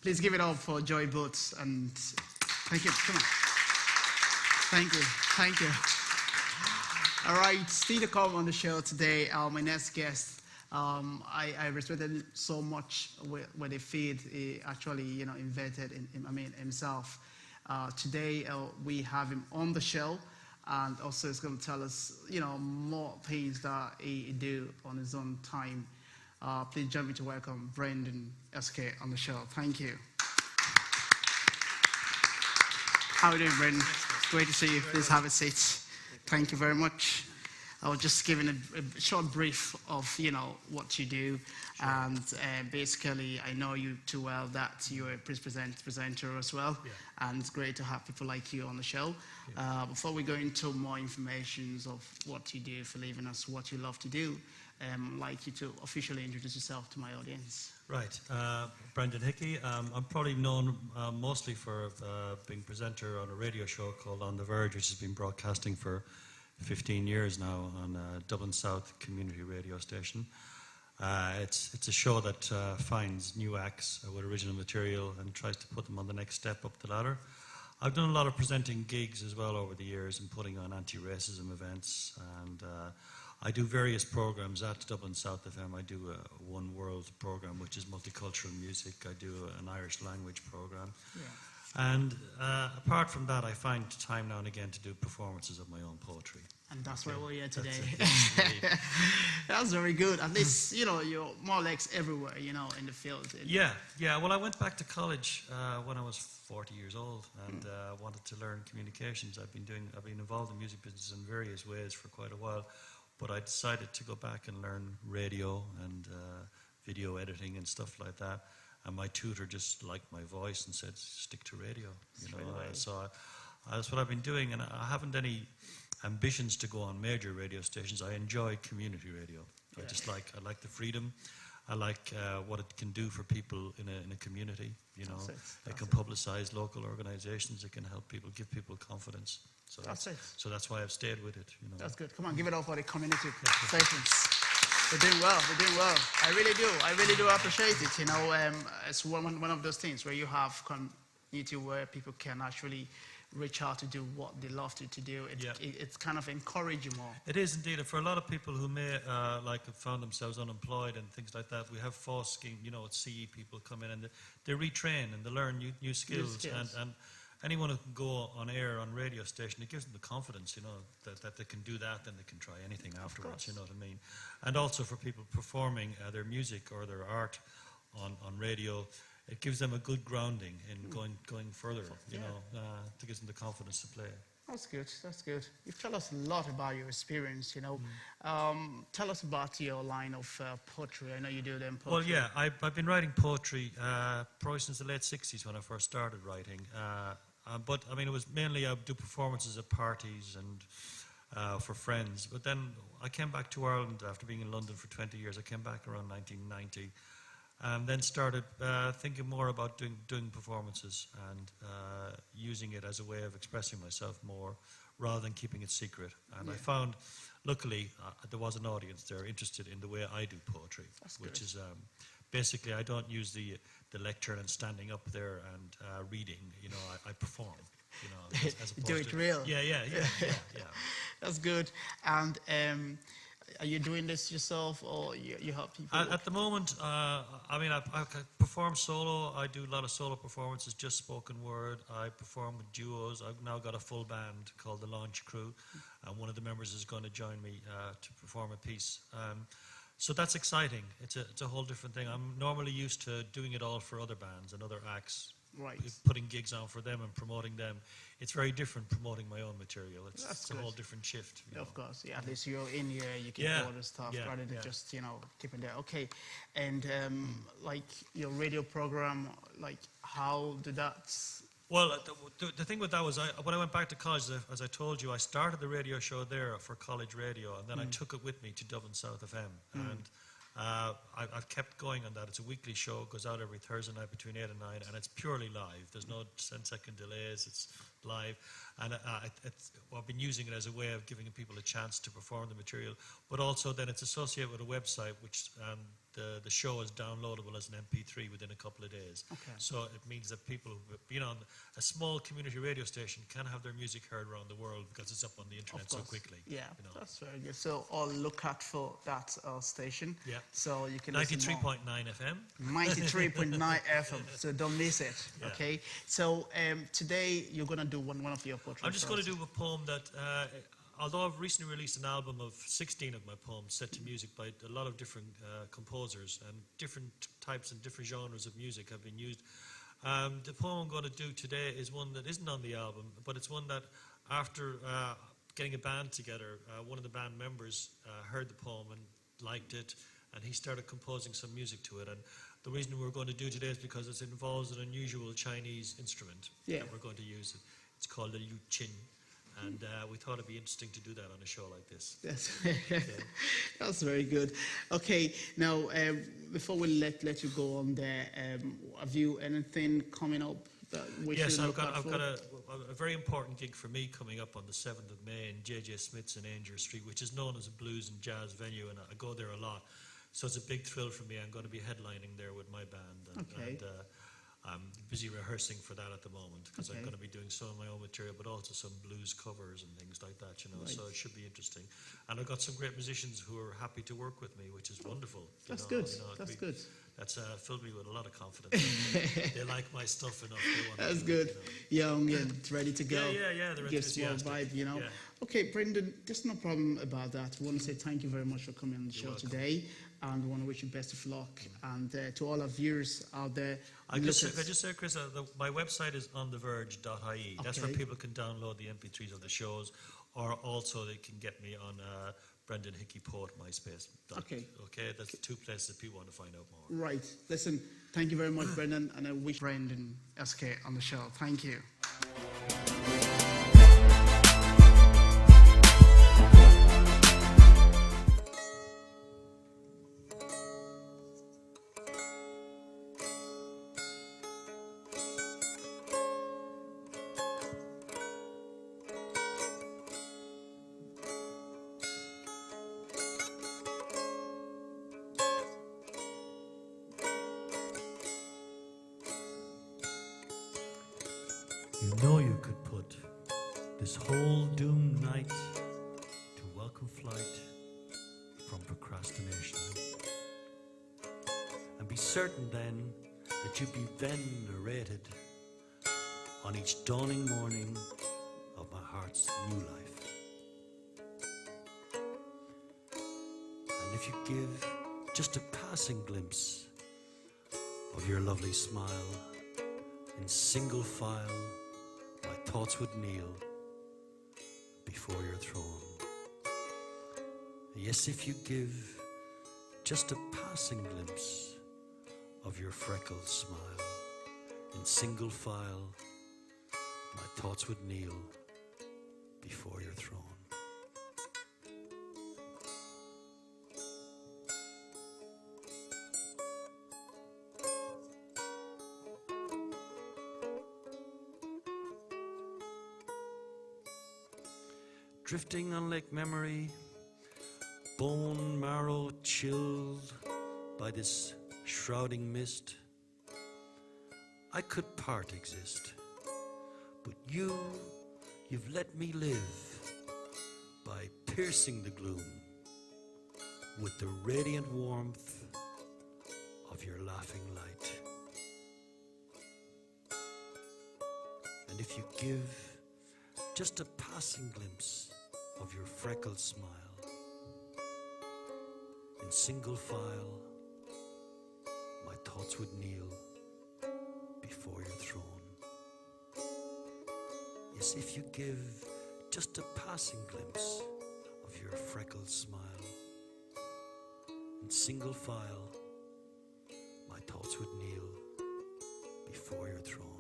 Please give it up for Joy Boots, and thank you. Come on. Thank you. Thank you. All right, still to come on the show today, my next guest. I respected so much with the feed he actually, invented himself. Today we have him on the show, and also he's going to tell us, more things that he do on his own time. Please join me to welcome Brendan SK on the show. Thank you. How are you doing, Brendan? It's great to see you. Please have a seat. Thank you very much. I was just giving a short brief of, what you do. Sure. And basically, I know you too well that you're a presenter as well. Yeah. And it's great to have people like you on the show. Yeah. Before we go into more information of what you do for a living, as what you love to do, I'd like you to officially introduce yourself to my audience. Right. Brendan Hickey. I'm probably known mostly for being presenter on a radio show called On the Verge, which has been broadcasting for 15 years now on Dublin South Community Radio Station. It's a show that finds new acts with original material and tries to put them on the next step up the ladder. I've done a lot of presenting gigs as well over the years and putting on anti-racism events, and I do various programs at Dublin South FM. I do a One World program, which is multicultural music. I do an Irish language program. Yeah. And apart from that, I find time now and again to do performances of my own poetry. And that's why we're here today. That's very good. At least, you're more or less everywhere, in the field. Yeah. Well, I went back to college when I was 40 years old and wanted to learn communications. I've been involved in music business in various ways for quite a while, but I decided to go back and learn radio and video editing and stuff like that. And my tutor just liked my voice and said, stick to radio. So that's what I've been doing, and I haven't any ambitions to go on major radio stations. I enjoy community radio. Yeah. I like the freedom. I like what it can do for people in a community. It can publicize local organizations. It can help people, give people confidence. So that's why I've stayed with it. That's good. Come on, give it up for the community stations. They're doing well. I really do appreciate it. It's one of those things where you have community where people can actually reach out to do what they love to do. It's kind of encouraging more. It is indeed. And for a lot of people who may have found themselves unemployed and things like that, we have FOSS scheme. CE people come in and they retrain and they learn new skills. And anyone who can go on air on radio station, it gives them the confidence, that they can do that, then they can try anything afterwards, you know what I mean? And also for people performing their music or their art on radio, it gives them a good grounding in going further, to give them the confidence to play. That's good. You've told us a lot about your experience, Tell us about your line of poetry. I know you do them poetry. Well, yeah, I've been writing poetry probably since the late 60s when I first started writing. But, it was mainly I would do performances at parties and for friends. But then I came back to Ireland after being in London for 20 years. I came back around 1990 and then started thinking more about doing performances and using it as a way of expressing myself more rather than keeping it secret. And I found, luckily, there was an audience there interested in the way I do poetry, which is basically I don't use the lectern and standing up there and reading. I perform. As do it real. Yeah. That's good. And are you doing this yourself, or you help people? At the moment, I perform solo. I do a lot of solo performances, just spoken word. I perform with duos. I've now got a full band called the Launch Crew, and one of the members is going to join me to perform a piece. So that's exciting. It's a whole different thing. I'm normally used to doing it all for other bands and other acts, putting gigs on for them and promoting them. It's very different promoting my own material. It's a whole different shift. Of course, yeah. At least you're in here, you keep all the stuff rather than just keep it there. Okay, and like your radio program, how did that? Well, the thing with that was, when I went back to college, as I told you, I started the radio show there for college radio, and then I took it with me to Dublin South FM. And I've kept going on that. It's a weekly show. It goes out every Thursday night between 8 and 9, and it's purely live. There's no 10-second delays. It's live. And I've been using it as a way of giving people a chance to perform the material, but also then it's associated with a website which the show is downloadable as an MP3 within a couple of days. Okay. So it means that people who've been on a small community radio station can have their music heard around the world because it's up on the internet so quickly. Yeah, you know. that's very good. So I'll look out for that station. Yeah. So you can 93.9 FM. 93.9 FM. So don't miss it. Yeah. Okay. So today you're gonna do one of your portraits. I'm just going to do a poem that, although I've recently released an album of 16 of my poems set to music by a lot of different composers, and different types and different genres of music have been used. The poem I'm going to do today is one that isn't on the album, but it's one that after getting a band together, one of the band members heard the poem and liked it, and he started composing some music to it. And the reason we're going to do today is because it involves an unusual Chinese instrument that we're going to use. It's called a liu qin. And we thought it'd be interesting to do that on a show like this. That's very good. Okay, now before we let you go on there, have you anything coming up that we should look out for? I've got a very important gig for me coming up on the 7th of May in J.J. Smith's in Ainger Street, which is known as a blues and jazz venue, and I go there a lot. So it's a big thrill for me. I'm going to be headlining there with my band. And I'm busy rehearsing for that at the moment because I'm going to be doing some of my own material, but also some blues covers and things like that, you know. So it should be interesting. And I've got some great musicians who are happy to work with me, which is wonderful. That's good. That's good. That's filled me with a lot of confidence. They like my stuff enough. They want That's to good. You know. Young and ready to go. Yeah. They're Gives more enthusiastic. vibe, you know. Yeah. Okay, Brendan, there's no problem about that. We want to say thank you very much for coming on the show today, and we want to wish you best of luck. And to all our viewers out there, I just say, Chris, my website is ontheverge.ie. That's where people can download the MP3s of the shows, or also they can get me on Brendan Hickey Poet MySpace. Okay, that's the two places that people want to find out more. Right. Listen, thank you very much, Brendan, and I wish Brendan SK on the show. Thank you. You know you could put this whole doomed night to welcome flight from procrastination, and be certain then that you'd be then narrated on each dawning morning of my heart's new life. And if you give just a passing glimpse of your lovely smile in single file, my thoughts would kneel before your throne. Yes, if you give just a passing glimpse of your freckled smile in single file, my thoughts would kneel before your throne. Drifting on Lake Memory, bone marrow chilled by this shrouding mist, I could part exist, but you've let me live by piercing the gloom with the radiant warmth of your laughing light. And if you give just a passing glimpse of your freckled smile in single file, my thoughts would kneel before your throne. Yes, if you give just a passing glimpse of your freckled smile in single file, my thoughts would kneel before your throne.